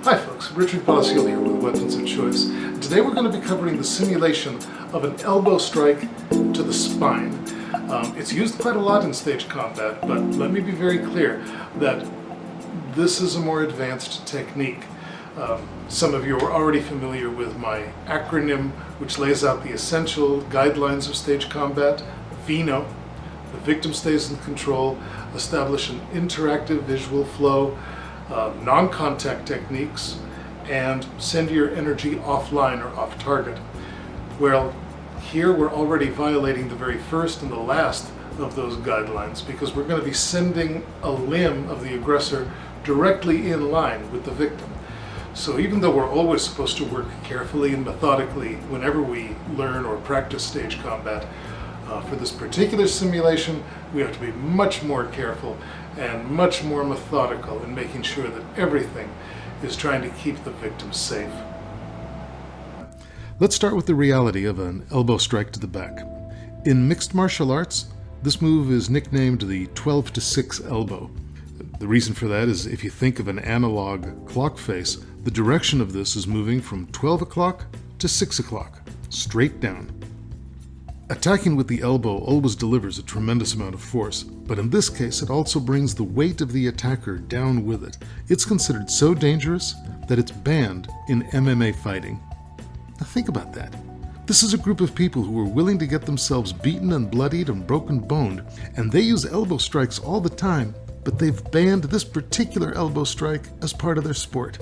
Hi folks, Richard Pallaziol here with Weapons of Choice. And today we're going to be covering the simulation of an elbow strike to the spine. It's used quite a lot in stage combat, but let me be very clear that this is a more advanced technique. Some of you are already familiar with my acronym, which lays out the essential guidelines of stage combat. VINO, the victim stays in control, establish an interactive visual flow, non-contact techniques, and send your energy offline or off target. Well, here we're already violating the very first and the last of those guidelines because we're going to be sending a limb of the aggressor directly in line with the victim. So even though we're always supposed to work carefully and methodically whenever we learn or practice stage combat, for this particular simulation, we have to be much more careful and much more methodical in making sure that everything is trying to keep the victim safe. Let's start with the reality of an elbow strike to the back. In mixed martial arts, this move is nicknamed the 12-to-6 elbow. The reason for that is if you think of an analog clock face, the direction of this is moving from 12 o'clock to 6 o'clock, straight down. Attacking with the elbow always delivers a tremendous amount of force, but in this case it also brings the weight of the attacker down with it. It's considered so dangerous that it's banned in MMA fighting. Now think about that. This is a group of people who are willing to get themselves beaten and bloodied and broken boned, and they use elbow strikes all the time, but they've banned this particular elbow strike as part of their sport.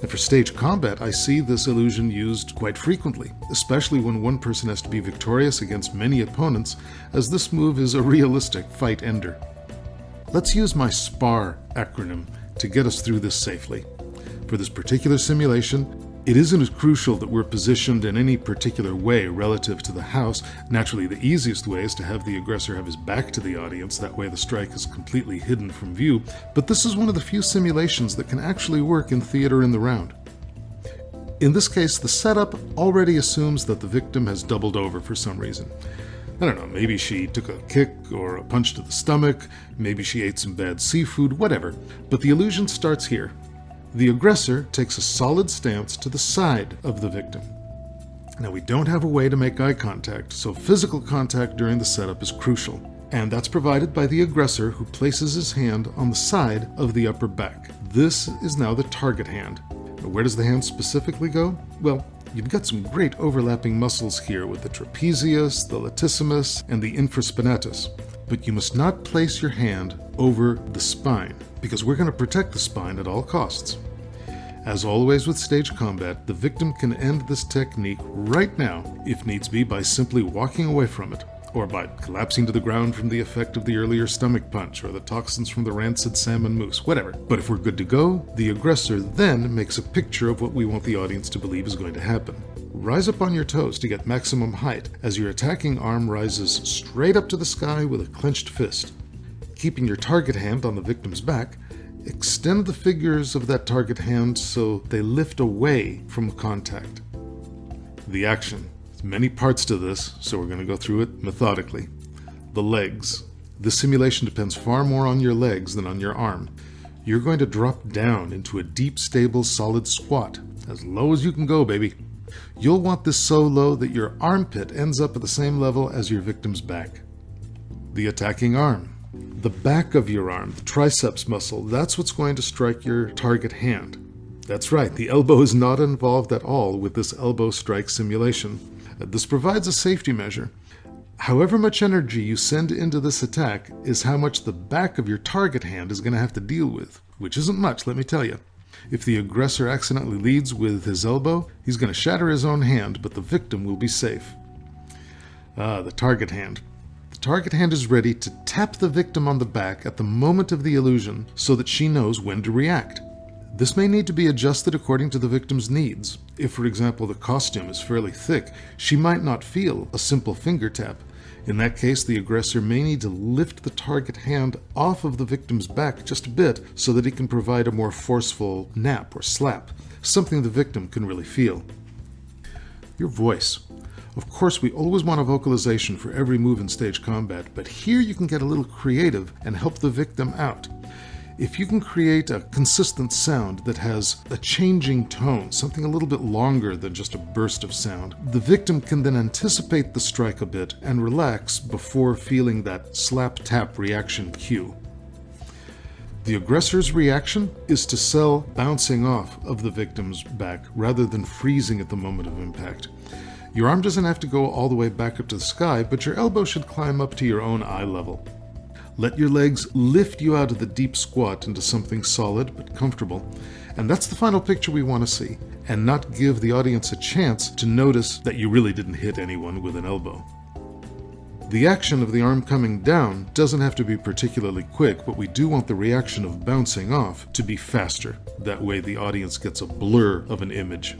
And for stage combat, I see this illusion used quite frequently, especially when one person has to be victorious against many opponents, as this move is a realistic fight ender. Let's use my SPAR acronym to get us through this safely. For this particular simulation, it isn't as crucial that we're positioned in any particular way relative to the house. Naturally, the easiest way is to have the aggressor have his back to the audience, that way the strike is completely hidden from view, but this is one of the few simulations that can actually work in theater in the round. In this case, the setup already assumes that the victim has doubled over for some reason. I don't know, maybe she took a kick or a punch to the stomach, maybe she ate some bad seafood, whatever, but the illusion starts here. The aggressor takes a solid stance to the side of the victim. Now, we don't have a way to make eye contact, so physical contact during the setup is crucial, and that's provided by the aggressor who places his hand on the side of the upper back. This is now the target hand. Now, where does the hand specifically go? Well, you've got some great overlapping muscles here with the trapezius, the latissimus, and the infraspinatus. But you must not place your hand over the spine, because we're going to protect the spine at all costs. As always with stage combat, the victim can end this technique right now, if needs be, by simply walking away from it, or by collapsing to the ground from the effect of the earlier stomach punch, or the toxins from the rancid salmon mousse, whatever. But if we're good to go, the aggressor then makes a picture of what we want the audience to believe is going to happen. Rise up on your toes to get maximum height as your attacking arm rises straight up to the sky with a clenched fist. Keeping your target hand on the victim's back, extend the fingers of that target hand so they lift away from contact. The action. There's many parts to this, so we're going to go through it methodically. The legs. This simulation depends far more on your legs than on your arm. You're going to drop down into a deep, stable, solid squat, as low as you can go, baby. You'll want this so low that your armpit ends up at the same level as your victim's back. The attacking arm. The back of your arm, the triceps muscle, that's what's going to strike your target hand. That's right, the elbow is not involved at all with this elbow strike simulation. This provides a safety measure. However much energy you send into this attack is how much the back of your target hand is going to have to deal with, which isn't much, let me tell you. If the aggressor accidentally leads with his elbow, he's going to shatter his own hand, but the victim will be safe. The target hand. The target hand is ready to tap the victim on the back at the moment of the illusion so that she knows when to react. This may need to be adjusted according to the victim's needs. If, for example, the costume is fairly thick, she might not feel a simple finger tap. In that case, the aggressor may need to lift the target hand off of the victim's back just a bit so that he can provide a more forceful nap or slap, something the victim can really feel. Your voice. Of course, we always want a vocalization for every move in stage combat, but here you can get a little creative and help the victim out. If you can create a consistent sound that has a changing tone, something a little bit longer than just a burst of sound, the victim can then anticipate the strike a bit and relax before feeling that slap-tap reaction cue. The aggressor's reaction is to sell bouncing off of the victim's back rather than freezing at the moment of impact. Your arm doesn't have to go all the way back up to the sky, but your elbow should climb up to your own eye level. Let your legs lift you out of the deep squat into something solid but comfortable. And that's the final picture we want to see, and not give the audience a chance to notice that you really didn't hit anyone with an elbow. The action of the arm coming down doesn't have to be particularly quick, but we do want the reaction of bouncing off to be faster. That way the audience gets a blur of an image.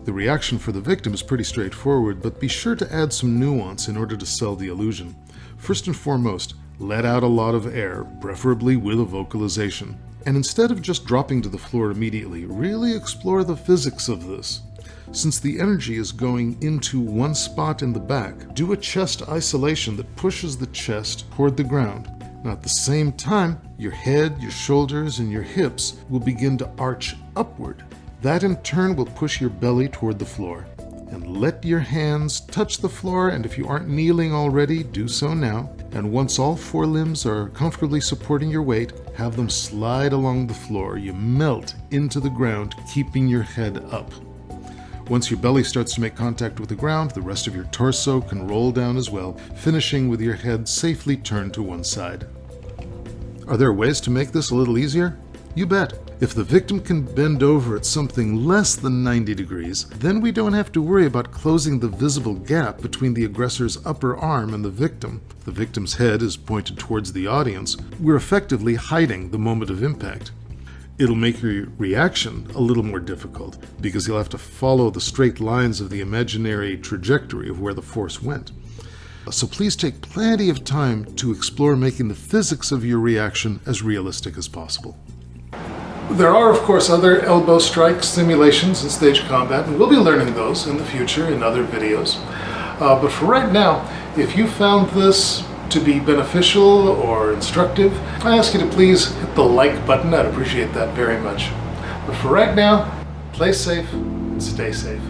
The reaction for the victim is pretty straightforward, but be sure to add some nuance in order to sell the illusion. First and foremost, let out a lot of air, preferably with a vocalization. And instead of just dropping to the floor immediately, really explore the physics of this. Since the energy is going into one spot in the back, do a chest isolation that pushes the chest toward the ground. Now at the same time, your head, your shoulders, and your hips will begin to arch upward. That in turn will push your belly toward the floor. And let your hands touch the floor, and if you aren't kneeling already, do so now. And once all four limbs are comfortably supporting your weight, have them slide along the floor. You melt into the ground, keeping your head up. Once your belly starts to make contact with the ground, the rest of your torso can roll down as well, finishing with your head safely turned to one side. Are there ways to make this a little easier? You bet. If the victim can bend over at something less than 90 degrees, then we don't have to worry about closing the visible gap between the aggressor's upper arm and the victim. If the victim's head is pointed towards the audience, we're effectively hiding the moment of impact. It'll make your reaction a little more difficult, because you'll have to follow the straight lines of the imaginary trajectory of where the force went. So please take plenty of time to explore making the physics of your reaction as realistic as possible. There are, of course, other elbow strike simulations in stage combat, and we'll be learning those in the future in other videos. But for right now, if you found this to be beneficial or instructive, I ask you to please hit the like button. I'd appreciate that very much. But for right now, play safe and stay safe.